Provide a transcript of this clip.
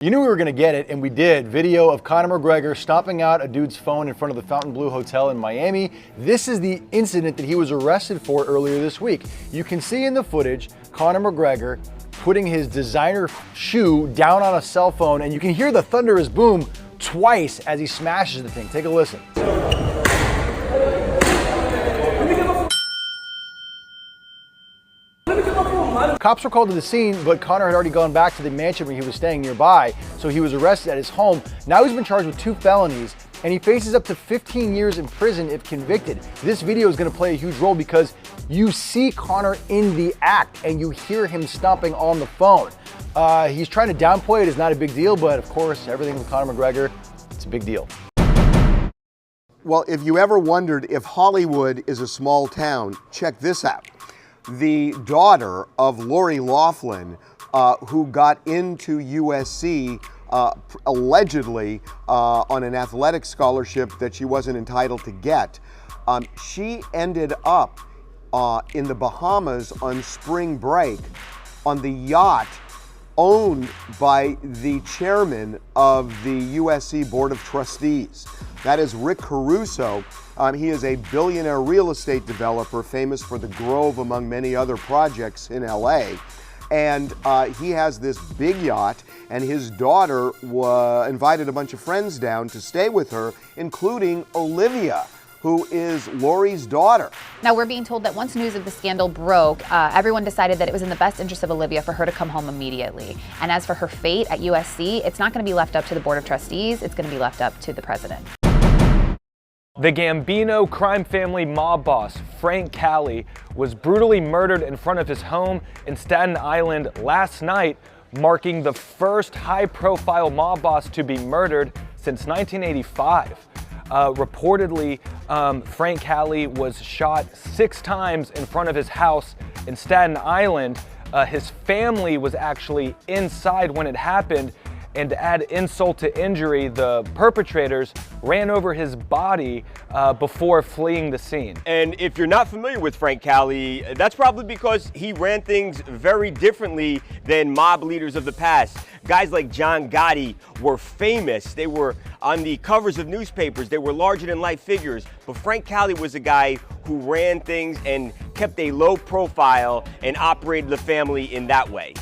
You knew we were going to get it, and we did. Video of Conor McGregor stomping out a dude's phone in front of the Fontainebleau Hotel in Miami. This is the incident that he was arrested for earlier this week. You can see in the footage Conor McGregor putting his designer shoe down on a cell phone, and you can hear the thunderous boom twice as he smashes the thing. Take a listen. Cops were called to the scene, but Conor had already gone back to the mansion where he was staying nearby, so he was arrested at his home. Now he's been charged with 2 felonies, and he faces up to 15 years in prison if convicted. This video is going to play a huge role because you see Conor in the act, and you hear him stomping on the phone. He's trying to downplay it. It's not a big deal, but of course, everything with Conor McGregor, it's a big deal. Well, if you ever wondered if Hollywood is a small town, check this out. The daughter of Lori Loughlin, who got into USC allegedly on an athletic scholarship that she wasn't entitled to get, she ended up in the Bahamas on spring break on the yacht owned by the chairman of the USC Board of Trustees. That is Rick Caruso. He is a billionaire real estate developer famous for the Grove, among many other projects in LA. And he has this big yacht, and his daughter invited a bunch of friends down to stay with her, including Olivia, who is Lori's daughter. Now, we're being told that once news of the scandal broke, everyone decided that it was in the best interest of Olivia for her to come home immediately. And as for her fate at USC, it's not going to be left up to the Board of Trustees, it's going to be left up to the president. The Gambino crime family mob boss, Frank Cali, was brutally murdered in front of his home in Staten Island last night, marking the first high-profile mob boss to be murdered since 1985. Reportedly, Frank Cali was shot 6 times in front of his house in Staten Island. His family was actually inside when it happened, and to add insult to injury, the perpetrators ran over his body before fleeing the scene. And if you're not familiar with Frank Cali, that's probably because he ran things very differently than mob leaders of the past. Guys like John Gotti were famous. They were on the covers of newspapers. They were larger-than-life figures. But Frank Cali was a guy who ran things and kept a low profile and operated the family in that way.